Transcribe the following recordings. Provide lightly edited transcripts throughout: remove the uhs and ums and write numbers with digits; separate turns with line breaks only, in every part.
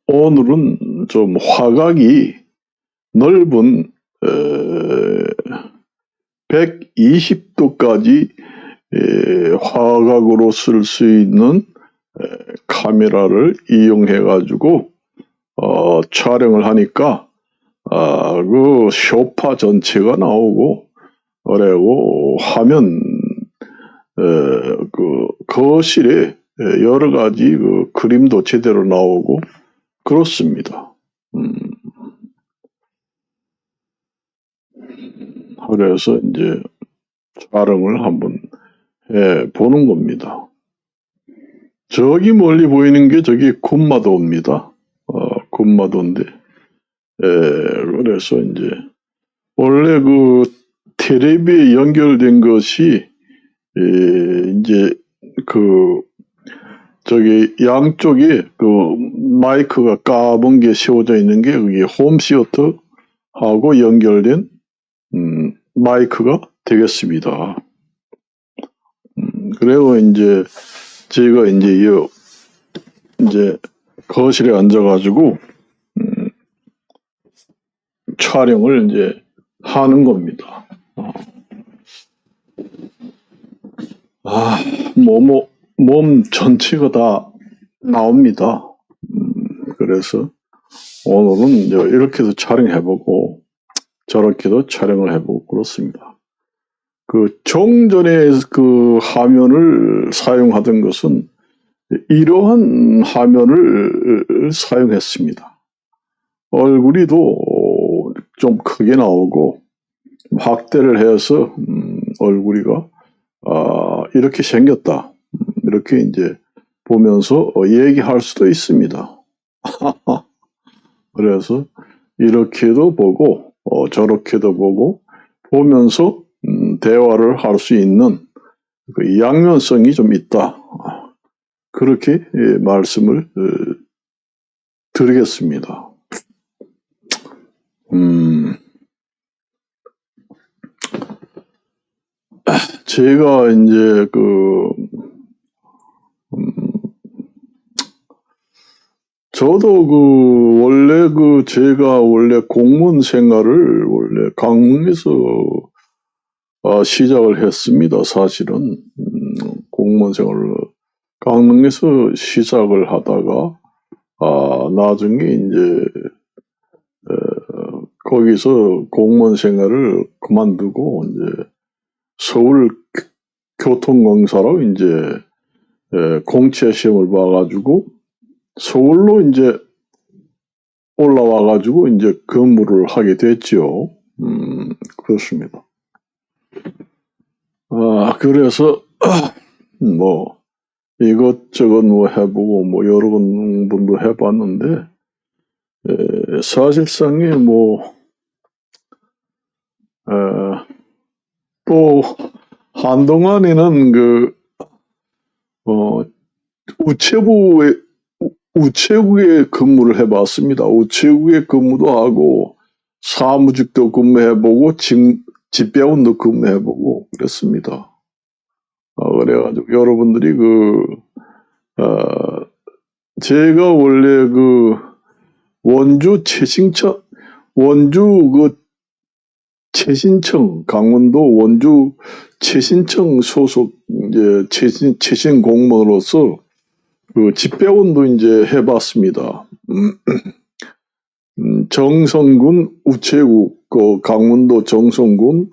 오늘은 좀 화각이 넓은 120도까지 화각으로 쓸 수 있는 카메라를 이용해 가지고 촬영을 하니까 그 쇼파 전체가 나오고, 그리고 화면 그 거실에 여러 가지 그 그림도 제대로 나오고 그렇습니다. 그래서 이제 촬영을 한번 해 보는 겁니다. 저기 멀리 보이는 게 저기 군마도입니다. 군마도인데, 그래서 이제 원래 그 텔레비에 연결된 것이 이제 그 저기 양쪽에 그 마이크가 까만 게 세워져 있는 게 그게 홈시어터하고 연결된 마이크가 되겠습니다. 그리고 이제 제가 이제 거실에 앉아가지고 촬영을 이제 하는 겁니다. 몸 전체가 다 나옵니다. 그래서 오늘은 이제 이렇게도 촬영해보고 저렇게도 촬영을 해보고 그렇습니다. 그 종전에 그 화면을 사용하던 것은 이러한 화면을 사용했습니다. 얼굴이 좀 크게 나오고 확대를 해서 얼굴이가 이렇게 생겼다, 이렇게 이제 보면서 얘기할 수도 있습니다. 그래서 이렇게도 보고 저렇게도 보고 보면서 대화를 할 수 있는 그 양면성이 좀 있다, 그렇게 말씀을 드리겠습니다. 제가 이제 저도 원래 제가 원래 공무원 생활을 원래 강릉에서 시작을 했습니다. 사실은 공무원 생활을 강릉에서 시작을 하다가 나중에 이제 거기서 공무원 생활을 그만두고 이제 서울 교통공사로 이제 공채 시험을 봐가지고 서울로 이제 올라와가지고 이제 근무를 하게 됐죠. 그렇습니다. 그래서 뭐 이것저것 뭐 해보고 뭐 여러 분도 해봤는데, 사실상에 또 한동안에는 우체국에 근무를 해봤습니다. 우체국에 근무도 하고 사무직도 근무해보고 집배원도 근무해보고 그랬습니다. 그래가지고 여러분들이 제가 원래 원주 최신청, 강원도 원주 최신청 소속 이제 최신 공무원으로서 집배원도 이제 해봤습니다. 정선군 우체국, 강원도 정선군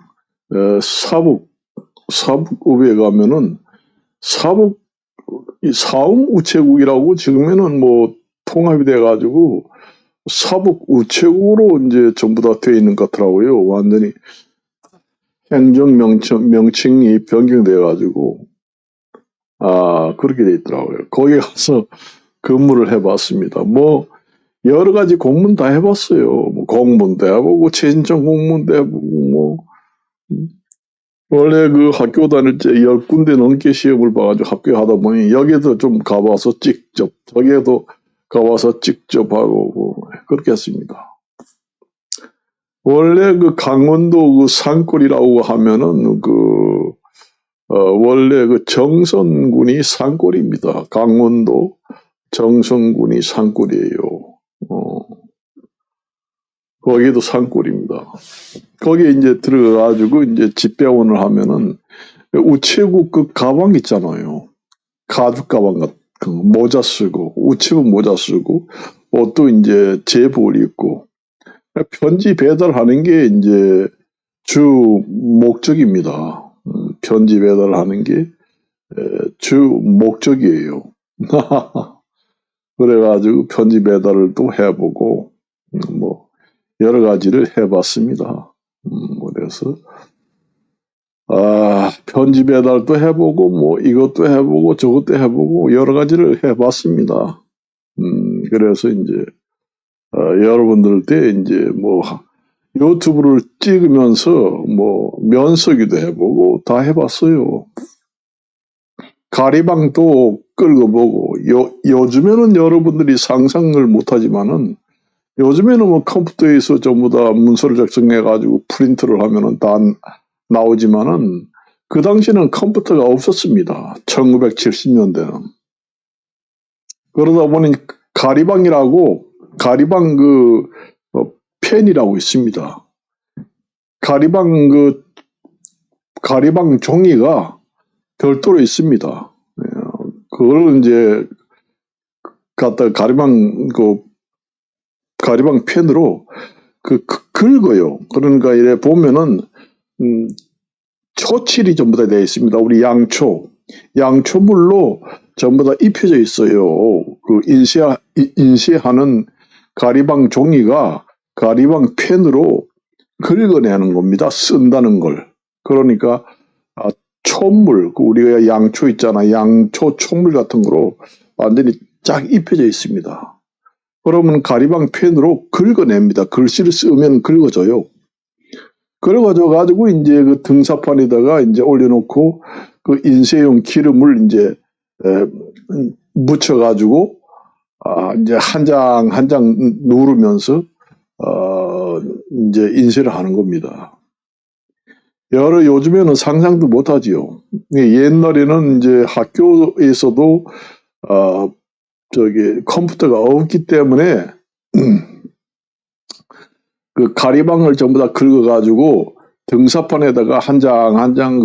사북읍에 가면은 사움 우체국이라고 지금에는 뭐 통합이 돼가지고 사북 우체국으로 이제 전부 다 되어 있는 것 같더라고요. 완전히 행정 명칭이 변경돼가지고 그렇게 돼 있더라고요. 거기 가서 근무를 해봤습니다. 뭐 여러 가지 공무원 다 해봤어요. 뭐 공무원도 해보고 최신청 공무원도 해보고 원래 학교 다닐 때 10군데 넘게 시험을 봐가지고 합격하다 보니 여기도 좀 가봐서 직접, 저기에도 가봐서 직접 하고 그렇게 했습니다. 원래 강원도 산골이라고 하면은 원래 정선군이 산골입니다. 강원도 정선군이 산골이에요. 거기도 산골입니다. 거기에 이제 들어가가지고 이제 집배원을 하면은 우체국 그 가방 있잖아요. 가죽 가방 같은 거, 모자 쓰고, 우체국 모자 쓰고, 옷도 이제 제복을 입고, 편지 배달하는 게 이제 주 목적입니다. 편지 배달하는 게 주 목적이에요. 그래가지고 편지 배달을 또 해보고, 뭐, 여러 가지를 해봤습니다. 그래서, 편지 배달도 해보고, 뭐, 이것도 해보고, 저것도 해보고, 여러 가지를 해봤습니다. 그래서 이제, 여러분들 때 이제 뭐, 유튜브를 찍으면서 뭐, 면서기도 해보고, 다 해봤어요. 가리방도 끌어보고, 요즘에는 여러분들이 상상을 못하지만은, 요즘에는 뭐 컴퓨터에서 전부 다 문서를 작성해가지고 프린트를 하면은 다 나오지만은, 그 당시에는 컴퓨터가 없었습니다. 1970년대는. 그러다 보니 가리방 펜이라고 있습니다. 가리방 종이가 별도로 있습니다. 그걸 이제 갖다 가리방 펜으로 긁어요. 그러니까 이래 보면은 초칠이 전부 다 되어 있습니다. 우리 양초물로 전부 다 입혀져 있어요. 그 인쇄하는 가리방 종이가 가리방 펜으로 긁어내는 겁니다. 쓴다는 걸. 그러니까 촛물, 우리가 양초 있잖아. 양초 촛물 같은 거로 완전히 쫙 입혀져 있습니다. 그러면 가리방 펜으로 긁어냅니다. 글씨를 쓰면 긁어져요. 그래가지고 이제 그 등사판에다가 이제 올려놓고 그 인쇄용 기름을 이제 묻혀가지고 이제 한 장 한 장 누르면서 이제 인쇄를 하는 겁니다. 요즘에는 상상도 못하지요. 옛날에는 이제 학교에서도 컴퓨터가 없기 때문에 그 가리방을 전부 다 긁어가지고 등사판에다가 한 장 한 장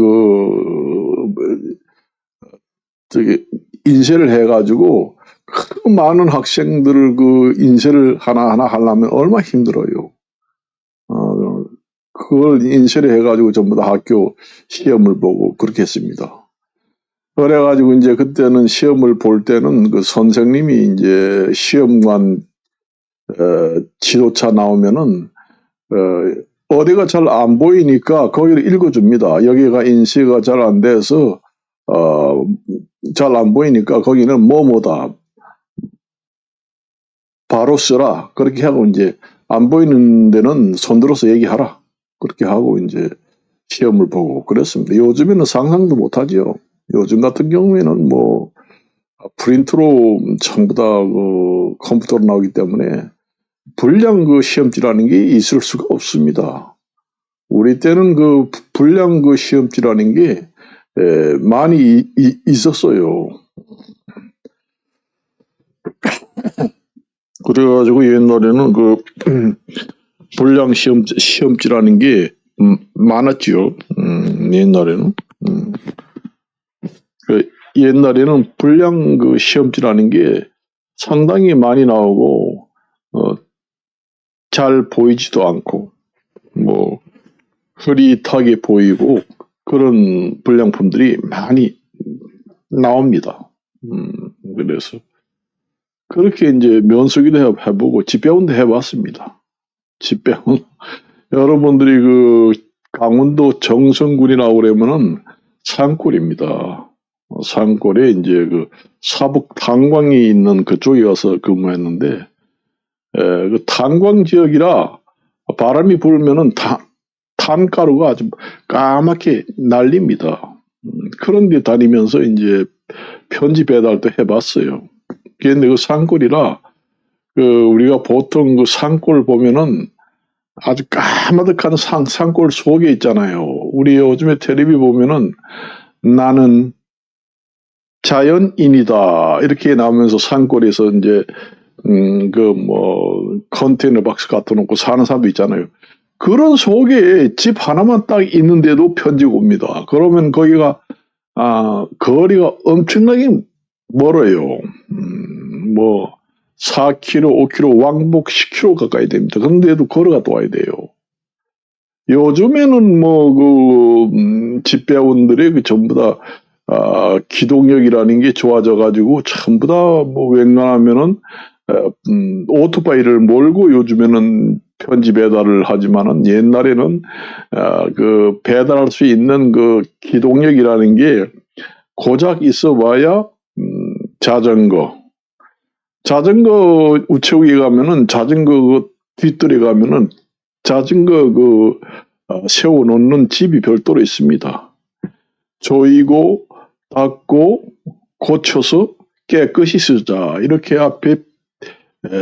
인쇄를 해가지고 그 많은 학생들을 그 인쇄를 하나하나 하려면 얼마나 힘들어요. 그걸 인쇄를 해가지고 전부 다 학교 시험을 보고 그렇게 했습니다. 그래가지고 이제 그때는 시험을 볼 때는 그 선생님이 이제 시험관 지도차 나오면은 어디가 잘 안 보이니까 거기를 읽어줍니다. 여기가 인쇄가 잘 안 돼서 잘 안 보이니까 거기는 뭐뭐다. 바로 써라. 그렇게 하고 이제 안 보이는 데는 손들어서 얘기하라. 그렇게 하고 이제 시험을 보고 그랬습니다. 요즘에는 상상도 못하지요. 요즘 같은 경우에는 뭐 프린트로 전부 다 그 컴퓨터로 나오기 때문에 불량 그 시험지라는 게 있을 수가 없습니다. 우리 때는 그 불량 그 시험지라는 게 많이 있었어요. 그래가지고 옛날에는 그 불량 시험지라는 게 많았지요. 옛날에는. 옛날에는 불량 그 시험지라는 게 상당히 많이 나오고 잘 보이지도 않고 뭐 흐릿하게 보이고 그런 불량품들이 많이 나옵니다. 그래서 그렇게 이제 면수기도 해보고 집배운도 해봤습니다. 집배운 여러분들이 그 강원도 정선군이라고 그러면은 산골입니다. 산골에 이제 그 사북 탄광이 있는 그쪽에 가서 근무했는데 그 탄광 지역이라 바람이 불면은 탄가루가 아주 까맣게 날립니다. 그런데 다니면서 이제 편지 배달도 해봤어요. 그런데 그 산골이라 그 우리가 보통 그 산골 보면은 아주 까마득한 산골 속에 있잖아요. 우리 요즘에 텔레비 보면은 나는 자연인이다. 이렇게 나오면서 산골에서 이제, 컨테이너 박스 갖다 놓고 사는 사람도 있잖아요. 그런 속에 집 하나만 딱 있는데도 편지가 옵니다. 그러면 거기가, 거리가 엄청나게 멀어요. 4km, 5km, 왕복 10km 가까이 됩니다. 그런데도 걸어가 또 와야 돼요. 요즘에는 집배원들이 전부 다, 기동력이라는 게 좋아져가지고 전부 다 웬만하면은, 오토바이를 몰고 요즘에는 편지 배달을 하지만은 옛날에는, 배달할 수 있는 기동력이라는 게 고작 있어봐야, 자전거 우체국에 가면은 자전거 뒷뜰에 가면은 자전거 세워놓는 집이 별도로 있습니다. 조이고 닦고 고쳐서 깨끗이 쓰자 이렇게 앞에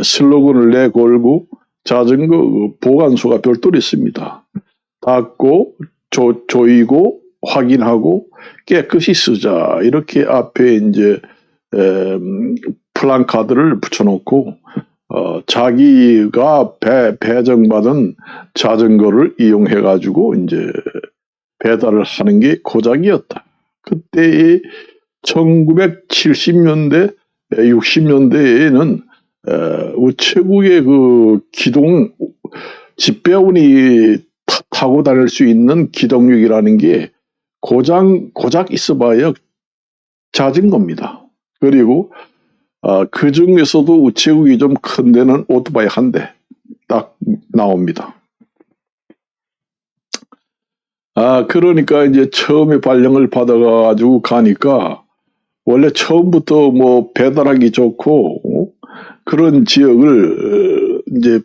슬로건을 내걸고 자전거 보관소가 별도로 있습니다. 닦고 조이고 확인하고 깨끗이 쓰자 이렇게 앞에 이제 플랜카드를 붙여놓고 자기가 배정받은 자전거를 이용해가지고 이제 배달을 하는 게 고작이었다. 그때의 1970년대, 60년대에는 우체국의 집배원이 타고 다닐 수 있는 기동력이라는 게 고작 있어봐야 자전거입니다. 그리고 그 중에서도 우체국이 좀 큰 데는 오토바이 한 대 딱 나옵니다. 그러니까 이제 처음에 발령을 받아가지고 가니까 원래 처음부터 배달하기 좋고 그런 지역을 이제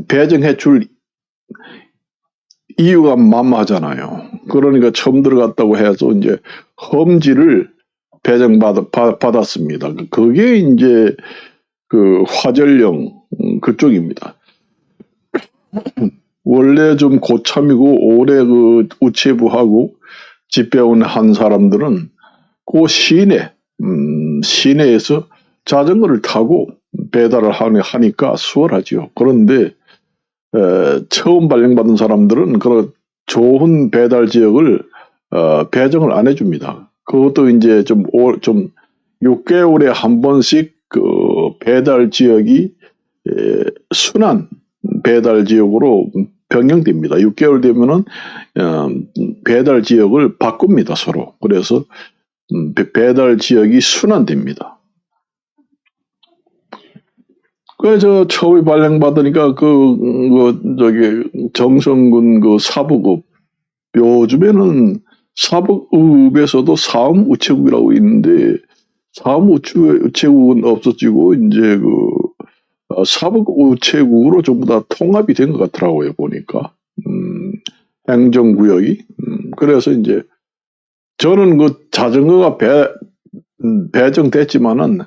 배정해 줄 이유가 만만하잖아요. 그러니까 처음 들어갔다고 해서 이제 험지를 배정받았습니다. 그게 이제 화절령 그쪽입니다. 원래 좀 고참이고 오래 우체부하고 집배원 한 사람들은 그 시내에서 자전거를 타고 배달을 하니까 수월하지요. 그런데 처음 발령받은 사람들은 그런 좋은 배달 지역을 배정을 안 해줍니다. 그것도 이제 좀 6개월에 한 번씩 배달 지역이 순환 배달 지역으로 변경됩니다. 6개월 되면은 배달 지역을 바꿉니다, 서로. 그래서 배달 지역이 순환됩니다. 그래서 처음에 발령받으니까 정성군 사북읍 요즘에는 사북읍에서도 사움 우체국이라고 있는데 사움 우체국은 없어지고 이제 사북 우체국으로 전부 다 통합이 된 것 같더라고요, 보니까. 행정구역이. 그래서 이제 저는 자전거가 배정됐지만은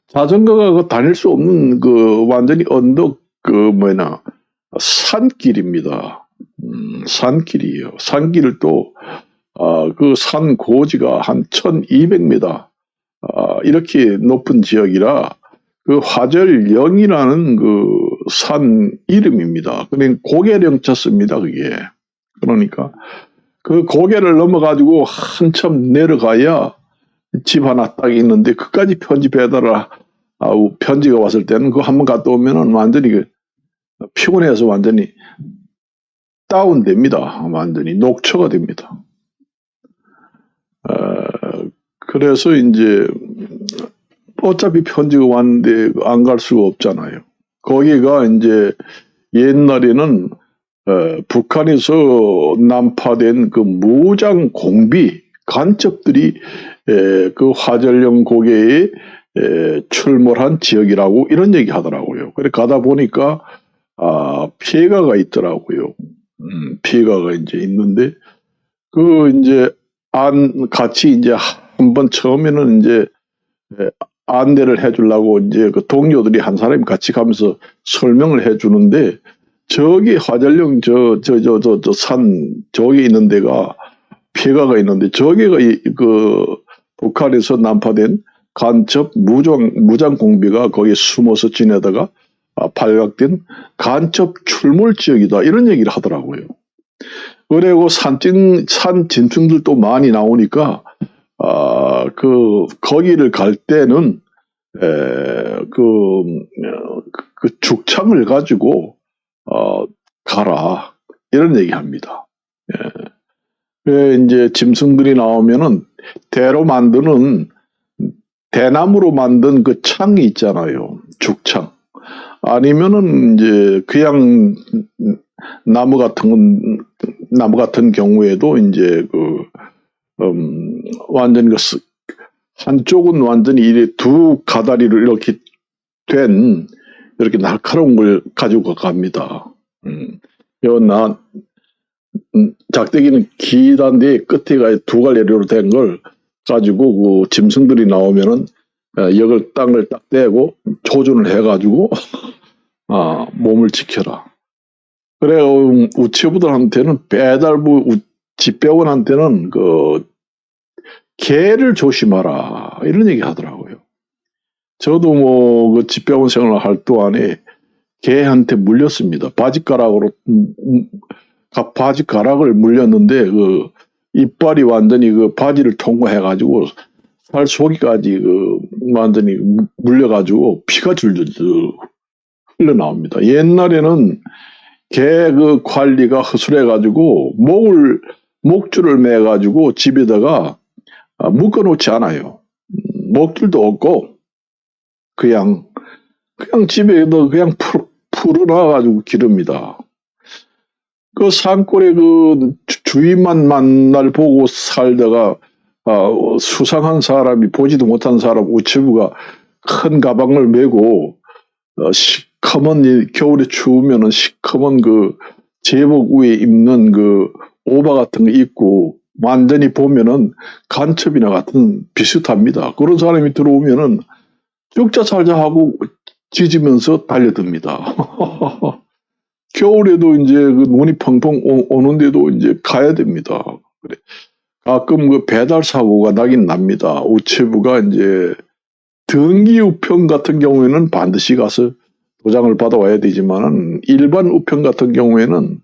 자전거가 다닐 수 없는 완전히 언덕 산길입니다. 산길이에요. 산길을 또 산 고지가 한 1200m 이렇게 높은 지역이라 화절령이라는 산 이름입니다. 그러니까 고개령 쳤습니다, 그게. 그러니까 고개를 넘어가지고 한참 내려가야 집 하나 딱 있는데 그까지 편지 배달을 하고 편지가 왔을 때는 그거 한번 갔다 오면은 완전히 피곤해서 완전히 다운됩니다. 완전히 녹초가 됩니다. 그래서 이제 어차피 편지가 왔는데 안 갈 수가 없잖아요. 거기가 이제 옛날에는 북한에서 난파된 무장 공비 간첩들이 화절령 고개에 출몰한 지역이라고 이런 얘기 하더라고요. 그래 가다 보니까 피해가가 있더라고요. 피해가가 이제 있는데 이제 같이 이제 한번 처음에는 이제 안내를 해주려고 이제 동료들이 한 사람이 같이 가면서 설명을 해주는데 저기 화절령 산 저기 있는 데가 폐가가 있는데 저기가 그 북한에서 난파된 간첩 무장 공비가 거기에 숨어서 지내다가 발각된 간첩 출몰 지역이다 이런 얘기를 하더라고요. 그리고 산 진층들도 많이 나오니까 거기를 갈 때는 그 죽창을 가지고 가라 이런 얘기합니다. 이제 짐승들이 나오면은 대나무로 만든 그 창이 있잖아요. 죽창. 아니면은 이제 그냥 나무 같은 경우에도 이제 완전 한쪽은 완전히 두 가다리로 이렇게 된 이렇게 날카로운 걸 가지고 갑니다. 작대기는 길한데 끝에가 두 갈래로 된 걸 가지고 그 짐승들이 나오면은 이걸 땅을 딱 떼고 조준을 해가지고 몸을 지켜라. 그래 우체부들한테는 집배원한테는 그 개를 조심하라 이런 얘기 하더라고요. 저도 뭐 그 집배원 생활을 할 동안에 개한테 물렸습니다. 바지가락을 물렸는데 그 이빨이 완전히 그 바지를 통과해가지고 살 속이까지 완전히 물려가지고 피가 줄줄 흘러나옵니다. 옛날에는 개 그 관리가 허술해가지고 목줄을 매가지고 집에다가 묶어놓지 않아요. 목줄도 없고 그냥 집에도 그냥 풀어놔가지고 기릅니다. 그 산골에 그 주인만 만날 보고 살다가 수상한 사람이 보지도 못한 사람 우체부가 큰 가방을 메고 시커먼 겨울에 추우면은 시커먼 그 제복 위에 입는 그 오바 같은 거 입고 완전히 보면은 간첩이나 같은 비슷합니다. 그런 사람이 들어오면은 죽자 살자 하고 짖으면서 달려듭니다. 겨울에도 이제 그 눈이 펑펑 오는데도 이제 가야 됩니다. 그래. 가끔 그 배달 사고가 나긴 납니다. 우체부가 이제 등기 우편 같은 경우에는 반드시 가서 도장을 받아와야 되지만은 일반 우편 같은 경우에는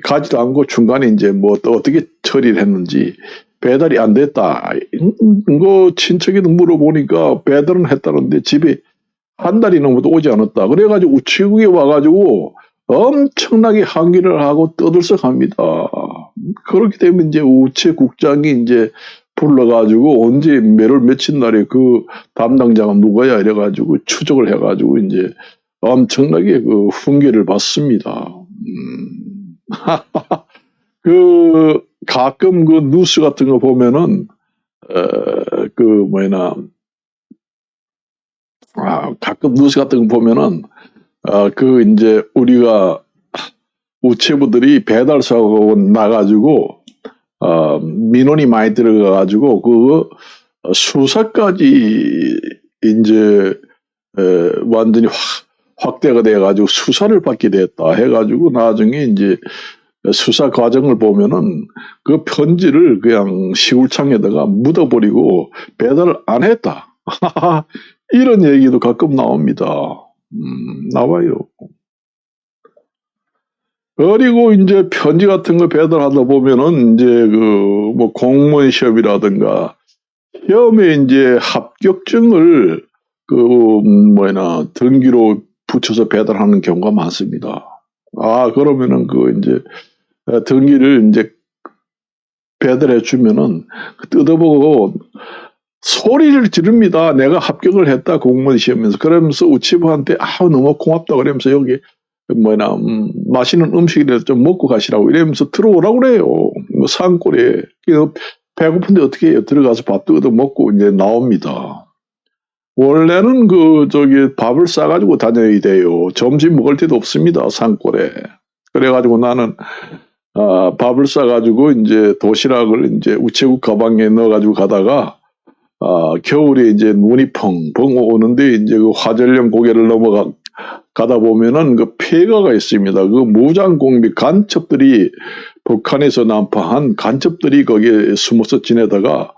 가지도 않고 중간에 이제 뭐 또 어떻게 처리를 했는지 배달이 안 됐다. 이거 친척이도 물어보니까 배달은 했다는데 집에 한 달이 넘어도 오지 않았다. 그래가지고 우체국에 와가지고 엄청나게 항의를 하고 떠들썩합니다. 그렇게 되면 이제 우체국장이 이제 불러가지고 언제 며칠 날에 그 담당자가 누구야 이래가지고 추적을 해가지고 이제 엄청나게 그 훈계를 받습니다. 가끔 그 뉴스 같은 거 보면은 가끔 뉴스 같은 거 보면은 이제 우리가 우체부들이 배달 사고 나가지고 민원이 많이 들어가가지고 그 수사까지 이제 완전히 확대가 돼가지고 수사를 받게 됐다 해가지고 나중에 이제 수사 과정을 보면은 그 편지를 그냥 시골창에다가 묻어버리고 배달을 안 했다. 이런 얘기도 가끔 나옵니다. 나와요. 그리고 이제 편지 같은 거 배달하다 보면은 이제 뭐 공무원 시험이라든가 시험에 이제 합격증을 등기로 붙여서 배달하는 경우가 많습니다. 그러면은 이제 등기를 이제 배달해 주면은 뜯어보고 소리를 지릅니다. 내가 합격을 했다 공무원 시험에서. 그러면서 우체부한테 너무 고맙다 그러면서 여기 맛있는 음식이라도 좀 먹고 가시라고 이러면서 들어오라고 그래요. 뭐 산골에 배고픈데 어떻게 해요? 들어가서 밥도 얻어 먹고 이제 나옵니다. 원래는 밥을 싸가지고 다녀야 돼요. 점심 먹을 데도 없습니다. 산골에. 그래가지고 나는 밥을 싸가지고 이제 도시락을 이제 우체국 가방에 넣어가지고 가다가 겨울에 이제 눈이 펑펑 오는데 이제 그 화전령 고개를 가다 보면은 그 폐가가 있습니다. 그 무장공비 간첩들이 북한에서 난파한 간첩들이 거기에 숨어서 지내다가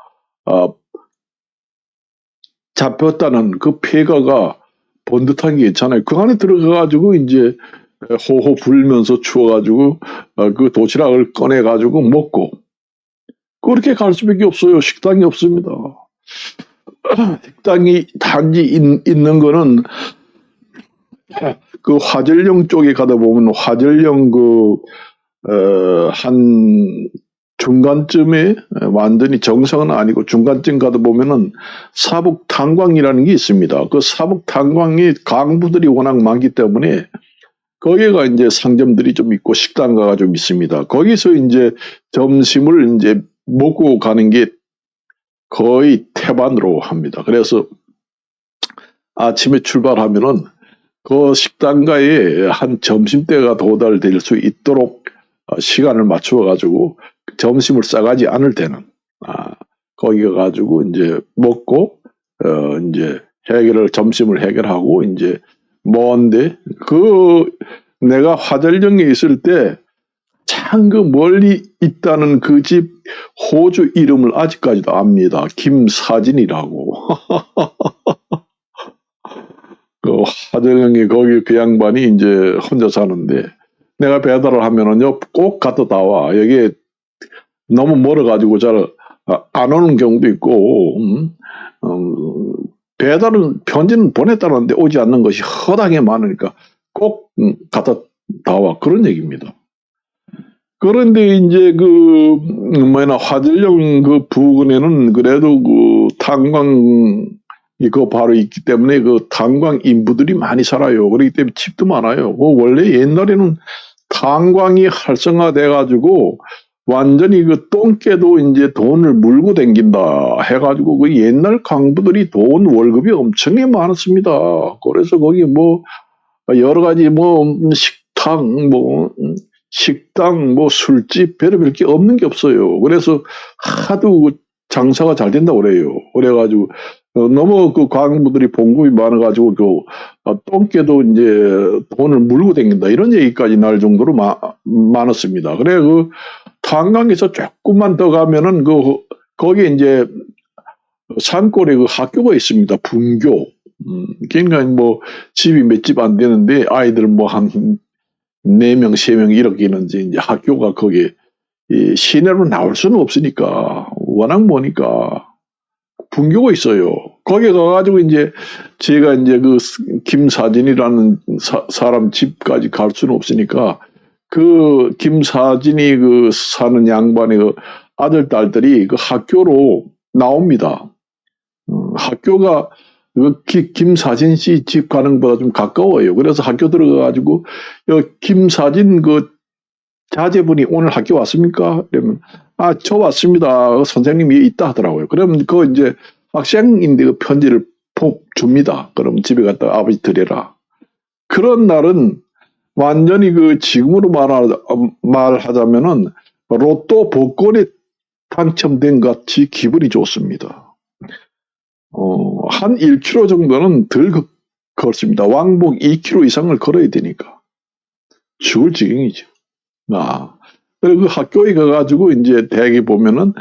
잡혔다는 그 폐가가 번듯한 게 있잖아요. 그 안에 들어가가지고 이제 호호 불면서 추워가지고 그 도시락을 꺼내가지고 먹고 그렇게 갈 수밖에 없어요. 식당이 없습니다. 식당이 단지 있는 거는 그 화절령 쪽에 가다 보면 화절령 한 중간쯤에 완전히 정상은 아니고 중간쯤 가다 보면은 사북 탄광이라는 게 있습니다. 그 사북 탄광이 강부들이 워낙 많기 때문에 거기가 이제 상점들이 좀 있고 식당가가 좀 있습니다. 거기서 이제 점심을 이제 먹고 가는 게 거의 태반으로 합니다. 그래서 아침에 출발하면은 그 식당가에 한 점심때가 도달될 수 있도록 시간을 맞추어 가지고 점심을 싸가지 않을 때는 거기 가가지고 이제 먹고 이제 점심을 해결하고 이제 먼데 내가 화절령에 있을 때 참 그 멀리 있다는 그 집 호주 이름을 아직까지도 압니다. 김사진이라고. 그 화절령에 거기 그 양반이 이제 혼자 사는데 내가 배달을 하면은요 꼭 갖다 와. 여기 너무 멀어가지고 잘 안 오는 경우도 있고 편지는 보냈다는데 오지 않는 것이 허다하게 많으니까 꼭 갖다 와. 그런 얘기입니다. 그런데 이제 화절령 그 부근에는 그래도 그 탄광이 바로 있기 때문에 그 탄광 인부들이 많이 살아요. 그렇기 때문에 집도 많아요. 원래 옛날에는 탄광이 활성화돼가지고 완전히 그 똥개도 이제 돈을 물고 댕긴다 해가지고 그 옛날 강부들이 돈 월급이 엄청나게 많았습니다. 그래서 거기 여러 가지 식당, 술집, 별의별 게 없는 게 없어요. 그래서 하도 장사가 잘 된다고 그래요. 그래가지고, 너무 그 광부들이 봉급이 많아가지고, 똥개도 이제 돈을 물고 다닌다. 이런 얘기까지 날 정도로 많았습니다. 그래, 탄광에서 조금만 더 가면은 거기에 이제 산골에 학교가 있습니다. 분교. 그러니까 집이 몇 집 안 되는데 아이들 한 4명, 3명 이렇게 있는지 이제 학교가 거기 시내로 나올 수는 없으니까 워낙 머니까 분교가 있어요. 거기 가가지고 이제 제가 이제 김사진이라는 사람 집까지 갈 수는 없으니까 그 김사진이 사는 양반의 아들, 딸들이 학교로 나옵니다. 학교가 김사진 씨 집 가는 것보다 좀 가까워요. 그래서 학교 들어가가지고, 김사진 자제분이 오늘 학교 왔습니까? 그러면, 저 왔습니다. 선생님이 있다 하더라고요. 그러면 이제 학생인데 편지를 줍니다. 그럼 집에 갔다 아버지 드려라. 그런 날은 완전히 지금으로 말하자면은 로또 복권에 당첨된 것 같이 기분이 좋습니다. 한 1km 정도는 덜 걷습니다. 왕복 2km 이상을 걸어야 되니까. 죽을 지경이죠. 그리고 학교에 가가지고 이제 대학에 보면은,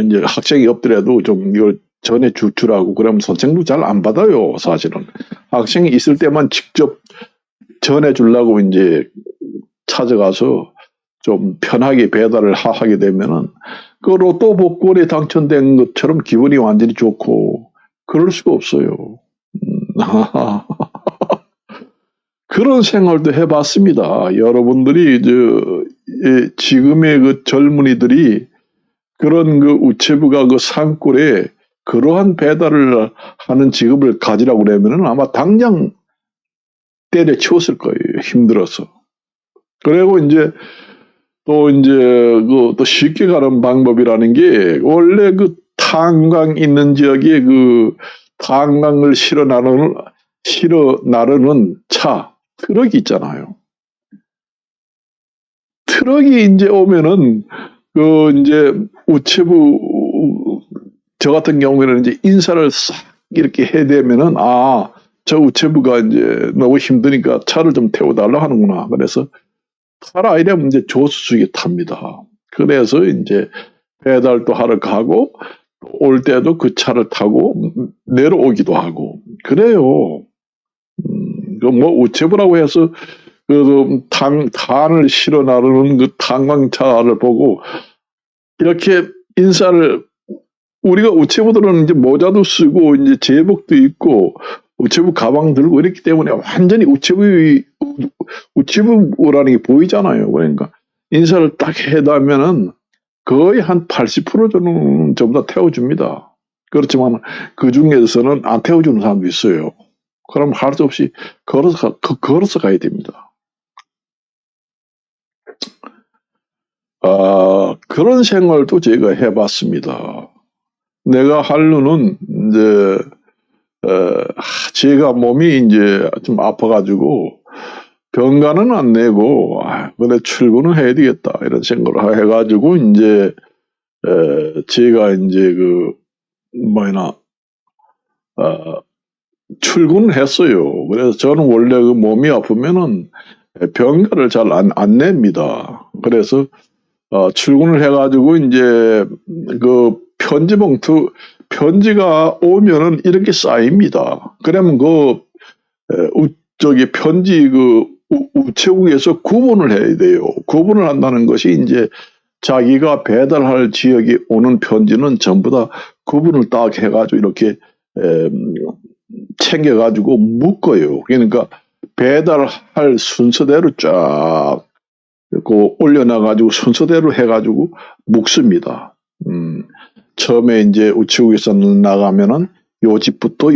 이제 학생이 없더라도 좀 이걸 전에 주라고 그러면 선생도 잘 안 받아요, 사실은. 학생이 있을 때만 직접 전해주려고 이제 찾아가서 좀 편하게 배달을 하게 되면은 그 로또 복권에 당첨된 것처럼 기분이 완전히 좋고 그럴 수가 없어요. 그런 생활도 해봤습니다. 여러분들이 지금의 젊은이들이 그런 우체부가 산골에 그러한 배달을 하는 직업을 가지라고 그러면은 아마 당장 때려치웠을 거예요. 힘들어서. 그리고 이제 또 쉽게 가는 방법이라는 게 원래 탄광 있는 지역에 탄광을 실어 나르는 트럭이 있잖아요. 트럭이 이제 오면은 이제 우체부 저 같은 경우에는 이제 인사를 싹 이렇게 해대면은 저 우체부가 이제 너무 힘드니까 차를 좀 태워달라 하는구나. 그래서 타라 이러면 이제 조수석에 탑니다. 그래서 이제 배달도 하러 가고 올 때도 그 차를 타고 내려오기도 하고 그래요. 그 뭐 우체부라고 해서 탄을 실어 나르는 그 탄광차를 보고 이렇게 인사를 우리가 우체부들은 이제 모자도 쓰고 이제 제복도 입고 우체부 가방 들고 이렇기 때문에 완전히 우체부라는 게 보이잖아요. 그러니까 인사를 딱 해다면은 거의 한 80% 정도는 전부 다 태워줍니다. 그렇지만 그 중에서는 안 태워주는 사람도 있어요. 그럼 할 수 없이 걸어서 가야 됩니다. 그런 생활도 제가 해봤습니다. 내가 하루는 이제 제가 몸이 이제 좀 아파가지고 병가는 안 내고 그래 출근을 해야 되겠다 이런 생각을 해가지고 이제 제가 이제 출근을 했어요. 그래서 저는 원래 그 몸이 아프면은 병가를 잘 안 냅니다. 그래서 출근을 해가지고 이제 그 편지가 오면은 이렇게 쌓입니다. 그러면 저기 편지 우체국에서 구분을 해야 돼요. 구분을 한다는 것이 이제 자기가 배달할 지역에 오는 편지는 전부 다 구분을 딱 해가지고 이렇게 챙겨가지고 묶어요. 그러니까 배달할 순서대로 쫙 올려놔가지고 순서대로 해가지고 묶습니다. 처음에 이제 우체국에서 나가면은 요 집부터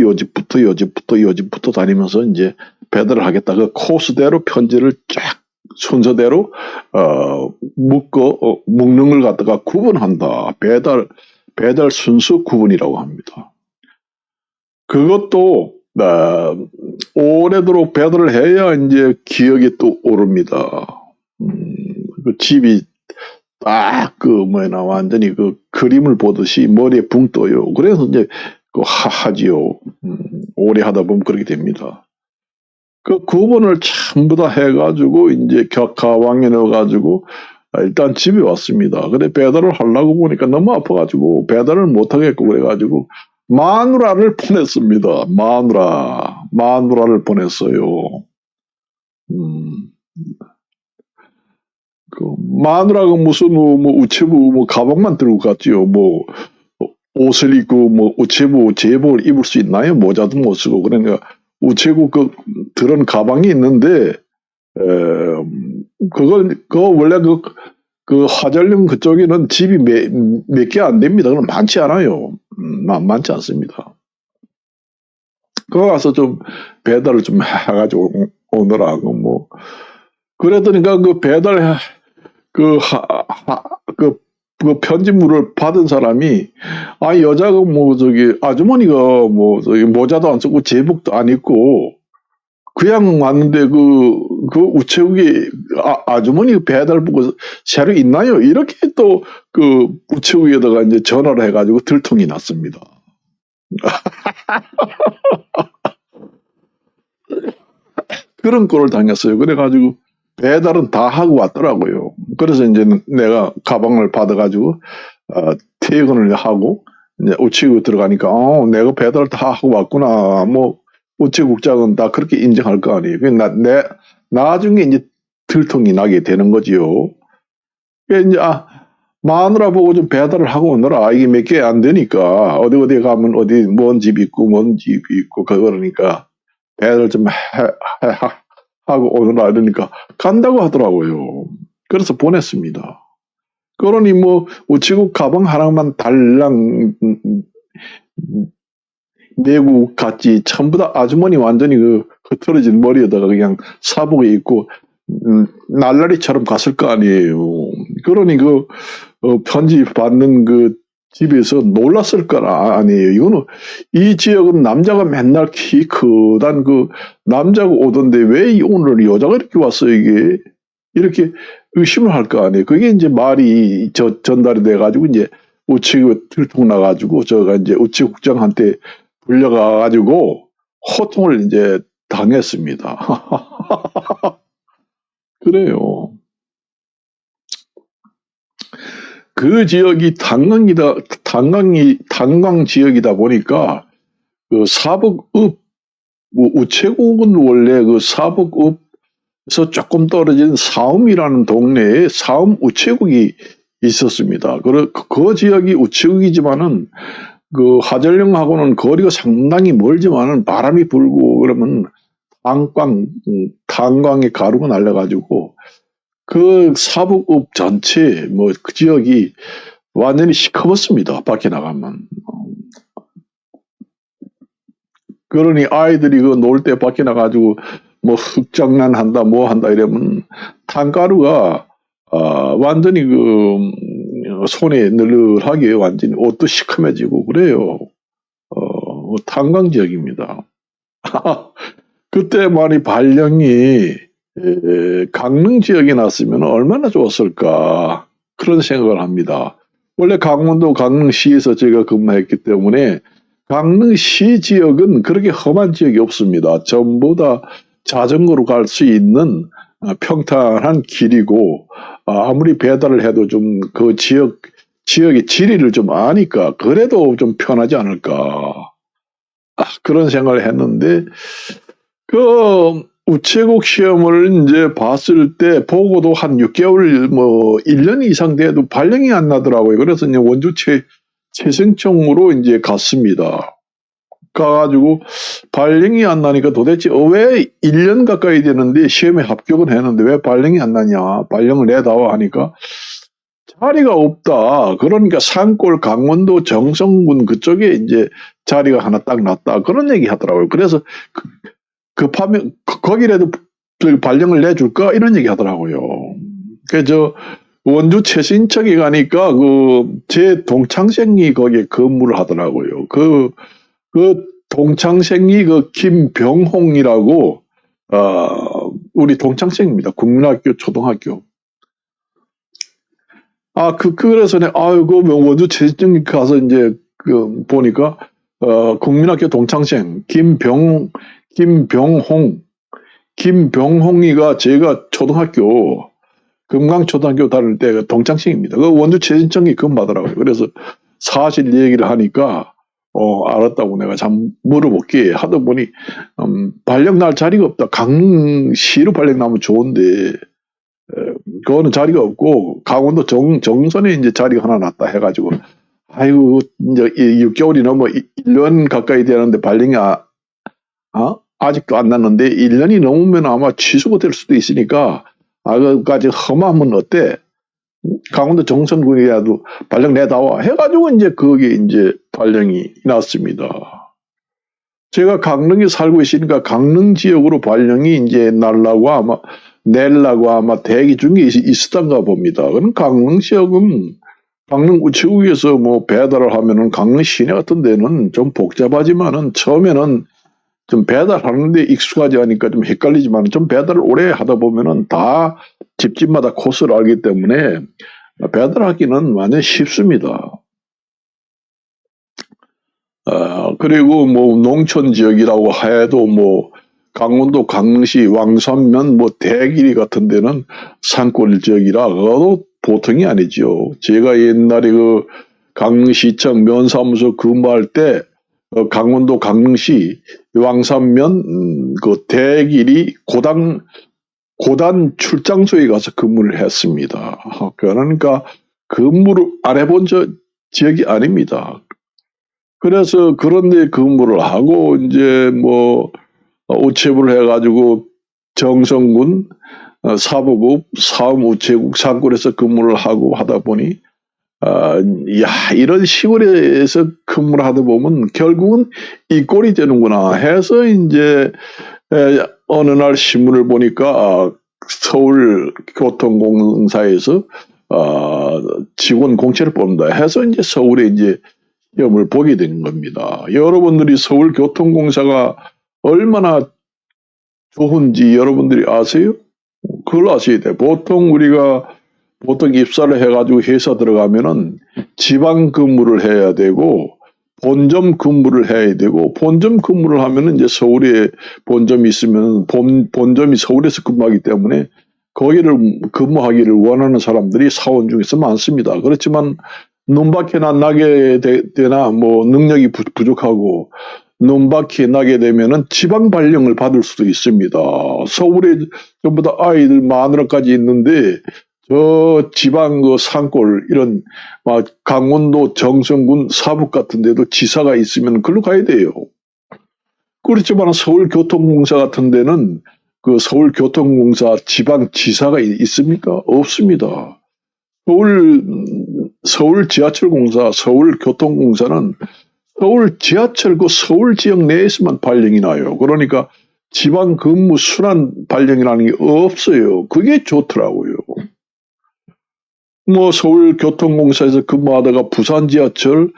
다니면서 이제 배달을 하겠다. 그 코스대로 편지를 쫙 순서대로 묶는 걸 갖다가 구분한다. 배달 순서 구분이라고 합니다. 그것도 오래도록 배달을 해야 이제 기억이 또 오릅니다. 그 집이 딱 완전히 그림을 보듯이 머리에 붕 떠요. 그래서 이제 하지요. 오래 하다 보면 그렇게 됩니다. 그 구분을 전부 다 해가지고 이제 가방에 넣어가지고 일단 집에 왔습니다. 근데 배달을 하려고 보니까 너무 아파가지고 배달을 못하겠고 그래가지고 마누라를 보냈습니다. 마누라를 보냈어요. 마누라가 무슨 우체부 가방만 들고 갔지요. 옷을 입고 우체부 제복을 입을 수 있나요? 모자도 못 쓰고. 그러니까 우체국 들은 가방이 있는데 그거 원래 화전령 그쪽에는 집이 몇 개 안 됩니다. 그럼 많지 않아요. 많지 않습니다. 그거 가서 좀 배달을 좀 해가지고 오느라고 그랬더니 그 배달 그 편지물을 받은 사람이 여자가 아주머니가 모자도 안 쓰고 제복도 안 입고 그냥 왔는데 그 우체국에 아주머니 배달 보고 새로 있나요? 이렇게 또 우체국에다가 이제 전화를 해가지고 들통이 났습니다. 그런 꼴을 당했어요. 그래가지고 배달은 다 하고 왔더라고요. 그래서 이제 내가 가방을 받아가지고 퇴근을 하고 이제 우체국 들어가니까 내가 배달을 다 하고 왔구나. 우체국장은 다 그렇게 인정할 거 아니에요. 나중에 이제 들통이 나게 되는 거지요. 이제 마누라 보고 좀 배달을 하고 오느라 이게 몇 개 안 되니까 어디 가면 어디 먼 집 있고 그러니까 배달 좀 하고 오느라 이러니까 간다고 하더라고요. 그래서 보냈습니다. 그러니 우체국 가방 하나만 달랑 내고 갔지. 전부 다 아주머니 완전히 흐트러진 머리에다가 그냥 사복에 입고 날라리처럼 갔을 거 아니에요. 그러니 편지 받는 집에서 놀랐을 거 아니에요. 이거는 이 지역은 남자가 맨날 키 크단 남자가 오던데 왜 오늘 여자가 이렇게 왔어 이게 이렇게 의심을 할 거 아니에요. 그게 이제 말이 전달이 돼가지고 이제 우체국 들통 나가지고 저가 이제 우체국장한테 불려가가지고 호통을 이제 당했습니다. 그래요. 그 지역이 탄광 지역이다 보니까 그 사북읍 우체국은 원래 그 사북읍에서 조금 떨어진 사음이라는 동네에 사음 우체국이 있었습니다. 그 지역이 우체국이지만은 그 하절령하고는 거리가 상당히 멀지만은 바람이 불고 그러면 탄광의 가루가 날려가지고 그 사북읍 전체 뭐 그 지역이 완전히 시커멓습니다. 밖에 나가면. 그러니 아이들이 그 놀 때 밖에 나가지고 뭐 흙장난한다 뭐 한다 이러면 탄가루가 완전히 그 손에 느릿하게 완전히 옷도 시커매지고 그래요. 탄광 지역입니다. 그때 만이 발령이 강릉 지역에 났으면 얼마나 좋았을까 그런 생각을 합니다. 원래 강원도 강릉시에서 제가 근무했기 때문에 강릉시 지역은 그렇게 험한 지역이 없습니다. 전부 다 자전거로 갈 수 있는 평탄한 길이고 아무리 배달을 해도 좀 그 지역의 지리를 좀 아니까 그래도 좀 편하지 않을까 그런 생각을 했는데 그 우체국 시험을 이제 봤을 때 보고도 한 6개월 뭐 1년 이상 돼도 발령이 안 나더라고요. 그래서 이제 원주 채생청으로 이제 갔습니다. 가가지고 발령이 안 나니까 도대체 왜 1년 가까이 되는데 시험에 합격은 했는데 왜 발령이 안 나냐. 발령을 내다와 하니까 자리가 없다. 그러니까 산골 강원도 정선군 그쪽에 이제 자리가 하나 딱 났다. 그런 얘기 하더라고요. 그래서 급하면 거기라도 발령을 내줄까 이런 얘기 하더라고요. 그래서 원주 최신청에 가니까 제 동창생이 거기에 근무를 하더라고요. 그 동창생이 김병홍이라고 우리 동창생입니다. 국민학교 초등학교. 그래서 원주 최신청에 가서 이제 보니까 국민학교 동창생 김병홍이가 제가 초등학교 금강초등학교 다닐 때 동창생입니다. 그 원주 최신청이 근무하더라고요. 그래서 사실 얘기를 하니까 알았다고 내가 참 물어볼게 하다 보니 발령 날 자리가 없다. 강릉시로 발령 나면 좋은데 그거는 자리가 없고 강원도 정선에 이제 자리가 하나 났다 해가지고 아이고 이제 6개월이 넘어 1년 가까이 되는데 발령이 아직도 안 났는데 1년이 넘으면 아마 취소가 될 수도 있으니까 그까지 험하면 어때? 강원도 정선군이라도 발령 내다와 해가지고 이제 거기에 이제 발령이 났습니다. 제가 강릉에 살고 있으니까 강릉 지역으로 발령이 이제 내려고 아마 대기 중에 있었던가 봅니다. 그럼 강릉 지역은 강릉 우체국에서 뭐 배달을 하면은 강릉 시내 같은 데는 좀 복잡하지만은 처음에는 좀 배달하는데 익숙하지 않으니까 좀 헷갈리지만 좀 배달을 오래 하다 보면은 다 집집마다 코스를 알기 때문에 배달하기는 완전 쉽습니다. 그리고 뭐 농촌 지역이라고 해도 뭐 강원도 강릉시 왕산면 뭐 대길이 같은 데는 산골 지역이라 그것도 보통이 아니죠. 제가 옛날에 강릉시청 면사무소 근무할 때 강원도 강릉시 왕산면 대길이 고단 출장소에 가서 근무를 했습니다. 그러니까 근무를 안 해본 지역이 아닙니다. 그래서 그런데 근무를 하고 이제 뭐 우체부를 해가지고 정선군 사북읍 사음우체국 산골에서 근무를 하고 하다 보니 이런 시골에서 근무를 하다 보면 결국은 이 꼴이 되는구나 해서 이제 어느 날 신문을 보니까 서울교통공사에서 직원 공채를 뽑는다 해서 이제 서울에 이제 시험을 보게 된 겁니다. 여러분들이 서울교통공사가 얼마나 좋은지 여러분들이 아세요? 그걸 아셔야 돼요. 보통 입사를 해가지고 회사 들어가면은 지방 근무를 해야 되고 본점 근무를 해야 되고 본점 근무를 하면은 이제 서울에 본점이 있으면 본점이 서울에서 근무하기 때문에 거기를 근무하기를 원하는 사람들이 사원 중에서 많습니다. 그렇지만 눈밖에 안 나게 되나 뭐 능력이 부족하고 눈밖에 나게 되면은 지방 발령을 받을 수도 있습니다. 서울에 전부 다 아이들 마누라까지 있는데 저 지방 그 산골 이런 막 강원도 정선군 사북 같은 데도 지사가 있으면 글로 가야 돼요. 그렇지만 서울교통공사 같은 데는 그 서울교통공사 지방지사가 있습니까? 없습니다. 서울 지하철공사, 서울교통공사는 서울 지하철 그 서울 지역 내에서만 발령이 나요. 그러니까 지방 근무 순환 발령이라는 게 없어요. 그게 좋더라고요. 뭐 서울교통공사에서 근무하다가 부산 지하철,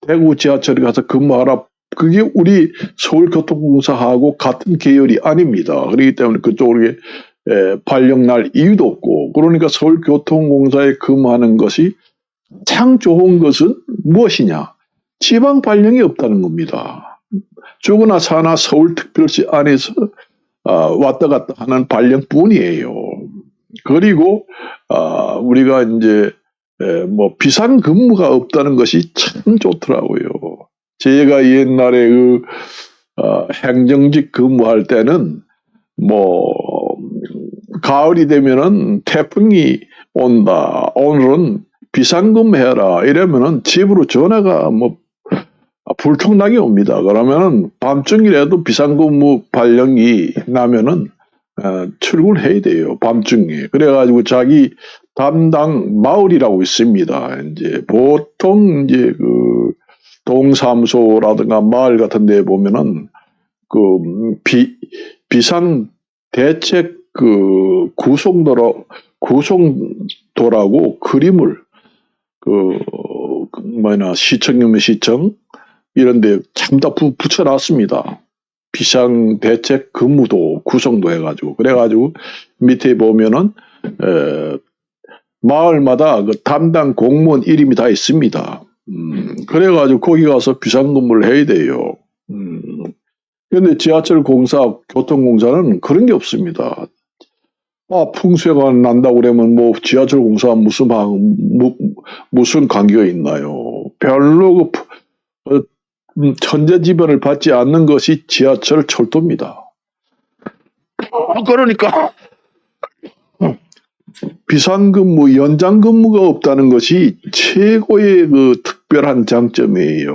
대구 지하철에 가서 근무하라. 그게 우리 서울교통공사하고 같은 계열이 아닙니다. 그렇기 때문에 그쪽에 발령 날 이유도 없고, 그러니까 서울교통공사에 근무하는 것이 가장 좋은 것은 무엇이냐? 지방 발령이 없다는 겁니다. 죽으나 사나 서울특별시 안에서 왔다 갔다 하는 발령뿐이에요. 그리고 우리가 이제 뭐 비상근무가 없다는 것이 참 좋더라고요. 제가 옛날에 행정직 근무할 때는 뭐 가을이 되면은 태풍이 온다. 오늘은 비상근무해라. 이러면은 집으로 전화가 뭐 불통나게 옵니다. 그러면은 밤중이라도 비상근무 발령이 나면은 출근해야 돼요. 밤중에. 그래가지고 자기 담당 마을이라고 있습니다. 이제 보통 이제 그 동사무소라든가 마을 같은 데 보면은 그 비상 대책 그 구송도라고 그림을 시청이면 시청 이런 데 참 다 붙여놨습니다. 비상 대책 근무도 구성도 해가지고 그래가지고 밑에 보면은 마을마다 그 담당 공무원 이름이 다 있습니다. 그래가지고 거기 가서 비상근무를 해야 돼요. 근데 지하철 공사, 교통공사는 그런 게 없습니다. 풍수가 난다고 그러면 뭐 지하철 공사 무슨 관계가 있나요? 별로 천재지변을 받지 않는 것이 지하철 철도입니다. 그러니까 비상근무, 연장근무가 없다는 것이 최고의 그 특별한 장점이에요.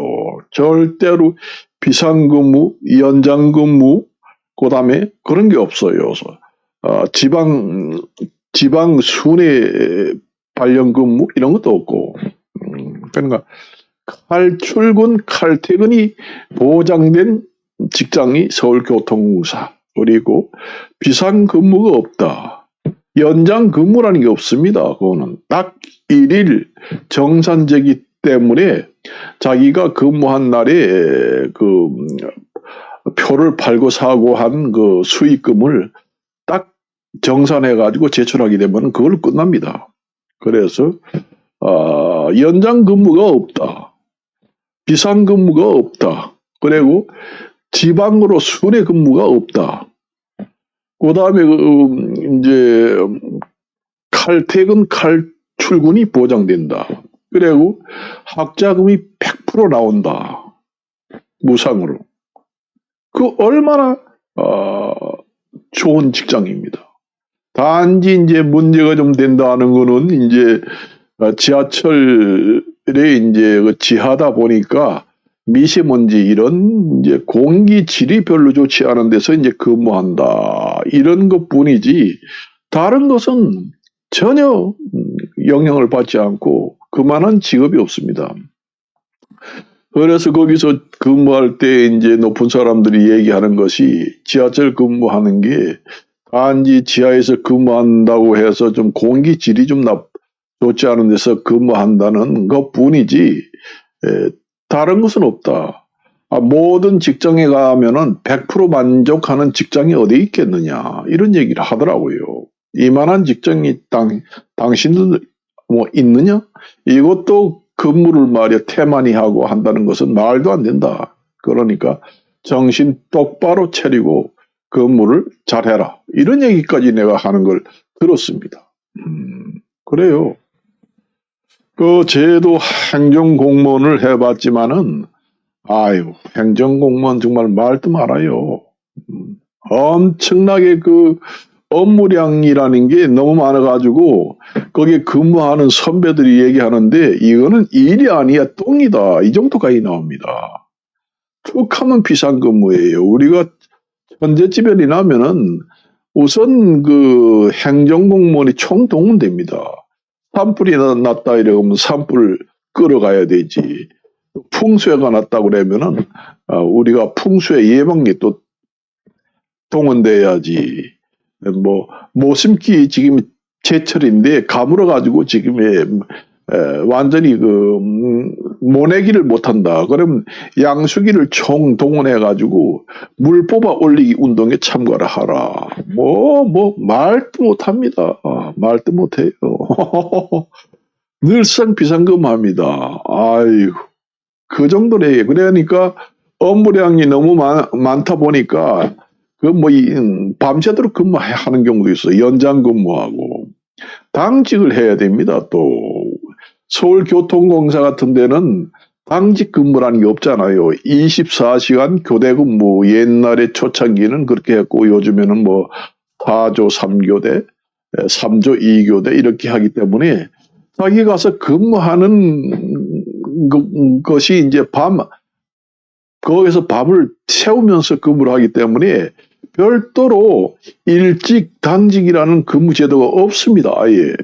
절대로 비상근무, 연장근무, 그 다음에 그런 게 없어요. 지방 순회 발령근무 이런 것도 없고, 그러니까 칼출근, 칼퇴근이 보장된 직장이 서울교통공사. 그리고 비상근무가 없다. 연장근무라는 게 없습니다. 그거는 딱 1일 정산제기 때문에 자기가 근무한 날에 그 표를 팔고 사고 한 그 수익금을 딱 정산해가지고 제출하게 되면 그걸로 끝납니다. 그래서 연장근무가 없다. 비상근무가 없다. 그리고 지방으로 순회 근무가 없다. 그 다음에 이제 칼퇴근, 칼출근이 보장된다. 그리고 학자금이 100% 나온다. 무상으로. 그 얼마나 좋은 직장입니다. 단지 이제 문제가 좀 된다는 거는 이제 지하철에 이제 그 지하다 보니까 미세먼지 이런 이제 공기 질이 별로 좋지 않은 데서 이제 근무한다. 이런 것 뿐이지 다른 것은 전혀 영향을 받지 않고 그만한 직업이 없습니다. 그래서 거기서 근무할 때 이제 높은 사람들이 얘기하는 것이 지하철 근무하는 게 단지 지하에서 근무한다고 해서 좀 공기 질이 좀 좋지 않은 데서 근무한다는 것 뿐이지 다른 것은 없다. 모든 직장에 가면은 100% 만족하는 직장이 어디 있겠느냐 이런 얘기를 하더라고요. 이만한 직장이 당신들 뭐 있느냐? 이것도 근무를 말이야 태만히 하고 한다는 것은 말도 안 된다. 그러니까 정신 똑바로 차리고 근무를 잘해라. 이런 얘기까지 내가 하는 걸 들었습니다. 그래요. 그 제도 행정공무원을 해봤지만은 아유 행정공무원 정말 말도 말아요. 엄청나게 그 업무량이라는 게 너무 많아가지고 거기에 근무하는 선배들이 얘기하는데 이거는 일이 아니야 똥이다 이 정도까지 나옵니다. 툭하면 비상근무예요. 우리가 천재지변이 나면은 우선 그 행정공무원이 총동원됩니다. 산불이 났다 이러면 산불 끌어가야 되지. 풍수해가 났다 그러면은 우리가 풍수해 예방에 또 동원돼야지. 뭐 모심기 지금 제철인데 가물어 가지고 지금에 완전히 그 모내기를 못한다. 그러면 양수기를 총 동원해 가지고 물 뽑아 올리기 운동에 참가를 하라. 뭐 말도 못합니다. 말도 못해요. 늘상 비상근무합니다. 아이고 그 정도래. 그러니까 업무량이 너무 많다 보니까 그 뭐 밤새도록 근무하는 경우도 있어요. 연장 근무하고 당직을 해야 됩니다. 또 서울교통공사 같은 데는 당직 근무라는 게 없잖아요. 24시간 교대 근무. 옛날에 초창기는 그렇게 했고 요즘에는 뭐 4조 3교대, 3조 2교대 이렇게 하기 때문에 자기 가서 근무하는 것이 이제 거기서 밤을 새우면서 근무를 하기 때문에 별도로 일직 당직이라는 근무 제도가 없습니다. 아예.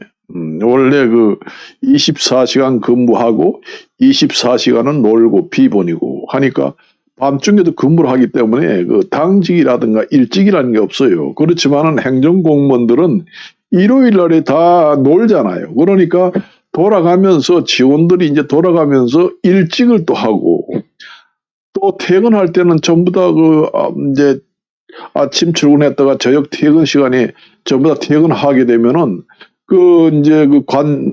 원래 그 24시간 근무하고 24시간은 놀고 비번이고 하니까 밤중에도 근무를 하기 때문에 그 당직이라든가 일직이라는 게 없어요. 그렇지만은 행정공무원들은 일요일 날에 다 놀잖아요. 그러니까 돌아가면서 직원들이 이제 돌아가면서 일직을 또 하고 또 퇴근할 때는 전부 다 이제 아침 출근했다가 저녁 퇴근 시간에 전부 다 퇴근하게 되면은 이제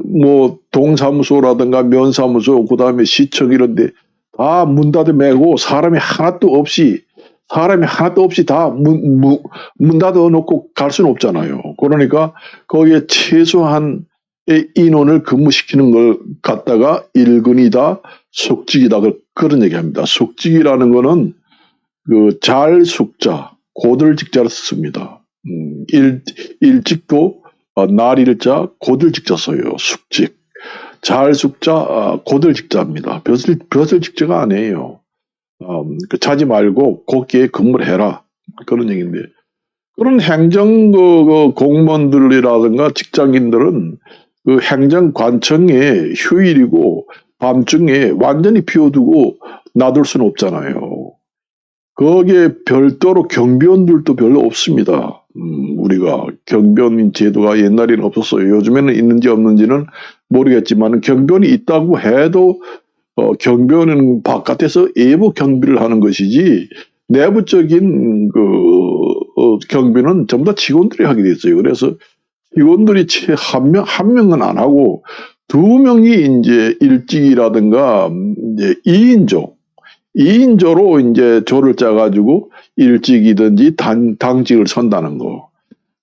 뭐 동사무소라든가 면사무소 그다음에 시청 이런 데 다 문 닫아 매고 사람이 하나도 없이 다 문 닫아 놓고 갈 수는 없잖아요. 그러니까 거기에 최소한의 인원을 근무시키는 걸 갖다가 일근이다, 숙직이다 그런 얘기합니다. 숙직이라는 거는 그 잘숙자, 고들직자를 씁니다. 일직도 날일자, 고들직자 써요. 숙직. 잘숙자, 고들직자입니다. 벼슬직자가 아니에요. 자지 말고 거기에 근무를 해라. 그런 얘기인데. 그런 행정 공무원들이라든가 직장인들은 그 행정관청의 휴일이고 밤중에 완전히 비워두고 놔둘 수는 없잖아요. 거기에 별도로 경비원들도 별로 없습니다. 우리가 경비원 제도가 옛날에는 없었어요. 요즘에는 있는지 없는지는 모르겠지만 경비원이 있다고 해도 경비원은 바깥에서 외부 경비를 하는 것이지 내부적인 경비는 전부 다 직원들이 하게 돼 있어요. 그래서 직원들이 한 명은 안 하고 두 명이 이제 일직이라든가 이제 2인조로 이제 조를 짜가지고 일직이든지 당직을 선다는 거.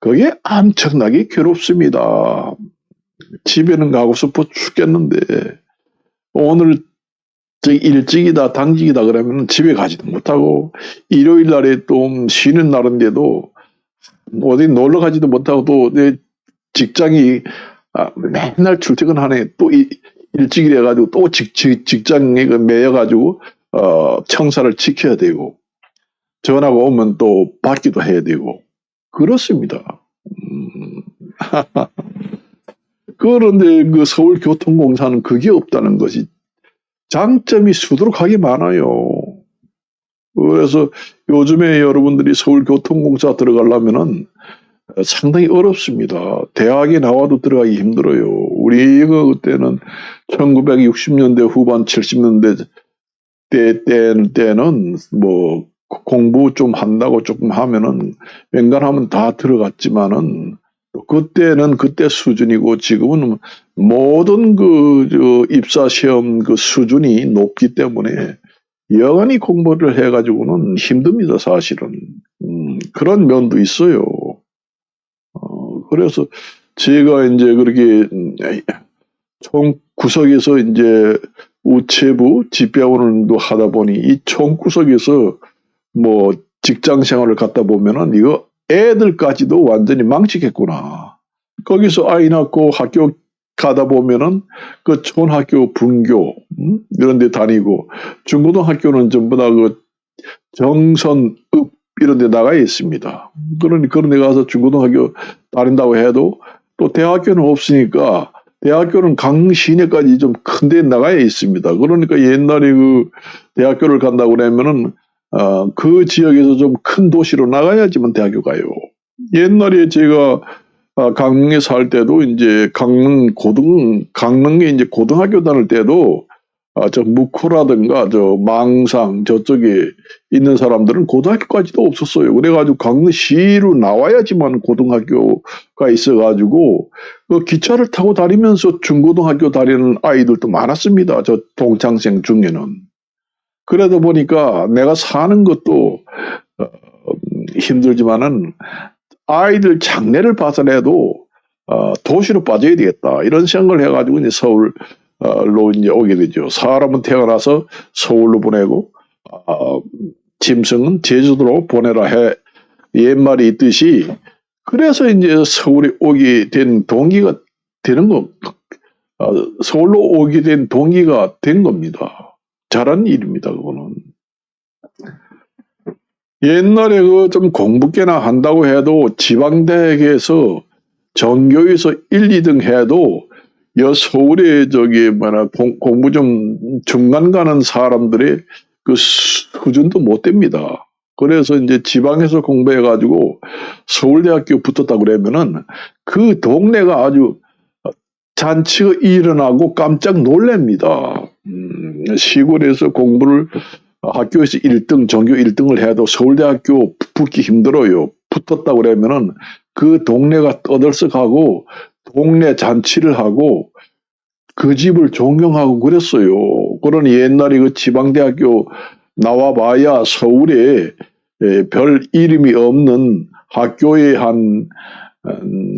그게 엄청나게 괴롭습니다. 집에는 가고 싶어 죽겠는데 오늘 일찍이다 당직이다 그러면 집에 가지도 못하고 일요일 날에 또 쉬는 날인데도 어디 놀러 가지도 못하고 또 내 직장이 맨날 출퇴근하네 또 일찍이래 가지고 또 직장에 매여 가지고 청사를 지켜야 되고 전화가 오면 또 받기도 해야 되고 그렇습니다. 그런데 그 서울교통공사는 그게 없다는 것이 장점이 수두룩하게 많아요. 그래서 요즘에 여러분들이 서울교통공사 들어가려면은 상당히 어렵습니다. 대학에 나와도 들어가기 힘들어요. 우리가 그때는 1960년대 후반 70년대 때는 뭐 공부 좀 한다고 조금 하면은 웬간하면 다 들어갔지만은 그때는 그때 수준이고 지금은 모든 입사 시험 수준이 높기 때문에 여간히 공부를 해가지고는 힘듭니다, 사실은. 그런 면도 있어요. 그래서 제가 이제 그렇게 총 구석에서 이제 우체부 집배원도 하다 보니 이 총 구석에서 뭐 직장 생활을 갖다 보면은 이거 애들까지도 완전히 망치겠구나. 거기서 아이 낳고 학교 가다 보면은 그 촌학교 분교 이런 데 다니고 중고등학교는 전부 다 그 정선읍 이런 데 나가 있습니다. 그러니 그런 데 가서 중고등학교 다닌다고 해도 또 대학교는 없으니까 대학교는 강 시내까지 좀 큰 데 나가 있습니다. 그러니까 옛날에 그 대학교를 간다고 그러면은 그 지역에서 좀 큰 도시로 나가야지만 대학교 가요. 옛날에 제가 강릉에 살 때도 이제 강릉에 이제 고등학교 다닐 때도 저 묵호라든가 저 망상 저쪽에 있는 사람들은 고등학교까지도 없었어요. 그래가지고 강릉시로 나와야지만 고등학교가 있어가지고 그 기차를 타고 다니면서 중고등학교 다니는 아이들도 많았습니다. 저 동창생 중에는. 그러다 보니까 내가 사는 것도 힘들지만은 아이들 장래를 봐서라도 도시로 빠져야 되겠다 이런 생각을 해가지고 이제 서울로 이제 오게 되죠. 사람은 태어나서 서울로 보내고 짐승은 제주도로 보내라 해 옛말이 있듯이 그래서 이제 서울에 오게 된 동기가 되는 거 서울로 오게 된 동기가 된 겁니다. 잘한 일입니다. 그거는. 옛날에 그 좀 공부 꽤나 한다고 해도 지방대학에서 전교에서 1, 2등 해도 서울에 저기 공부 좀 중간 가는 사람들의 그 수준도 못 됩니다. 그래서 이제 지방에서 공부해가지고 서울대학교 붙었다 그러면은 그 동네가 아주 잔치가 일어나고 깜짝 놀랍니다. 시골에서 공부를 학교에서 1등, 전교 1등을 해도 서울대학교 붙기 힘들어요. 붙었다 그러면은 그 동네가 떠들썩하고 동네 잔치를 하고 그 집을 존경하고 그랬어요. 그러니 옛날에 그 지방대학교 나와봐야 서울에 별 이름이 없는 학교에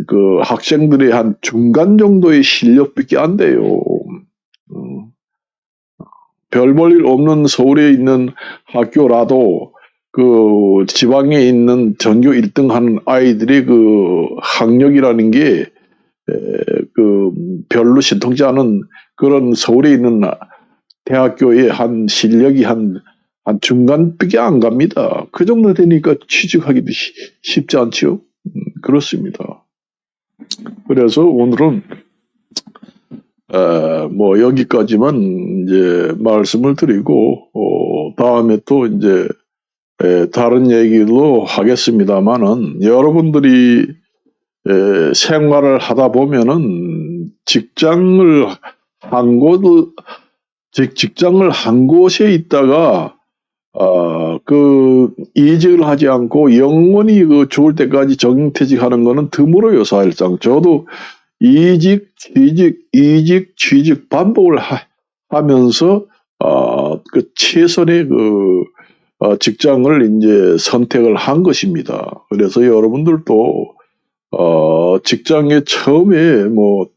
그 학생들의 한 중간 정도의 실력밖에 안 돼요. 별 볼 일 없는 서울에 있는 학교라도 그 지방에 있는 전교 1등 하는 아이들의 그 학력이라는 게 그 별로 신통치 않은 그런 서울에 있는 대학교의 한 실력이 한 중간밖에 안 갑니다. 그 정도 되니까 취직하기도 쉽지 않죠. 그렇습니다. 그래서 오늘은 뭐 여기까지만 이제 말씀을 드리고 다음에 또 이제 다른 얘기도 하겠습니다만은 여러분들이 생활을 하다 보면은 직장을 한 곳에 있다가 그 이직을 하지 않고 영원히 그 죽을 때까지 정퇴직하는 거는 드물어요. 사실상 저도 이직, 취직 반복을 하면서 그 최선의 그 직장을 이제 선택을 한 것입니다. 그래서 여러분들도 직장에 처음에 뭐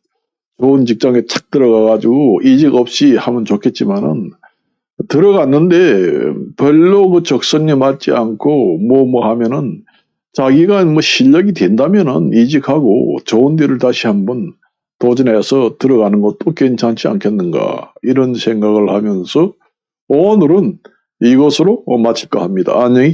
좋은 직장에 착 들어가가지고 이직 없이 하면 좋겠지만은 들어갔는데 별로 그 적성에 맞지 않고 뭐 하면은 자기가 뭐 실력이 된다면은 이직하고 좋은 데를 다시 한번 도전해서 들어가는 것도 괜찮지 않겠는가 이런 생각을 하면서 오늘은 이것으로 마칠까 합니다. 안녕히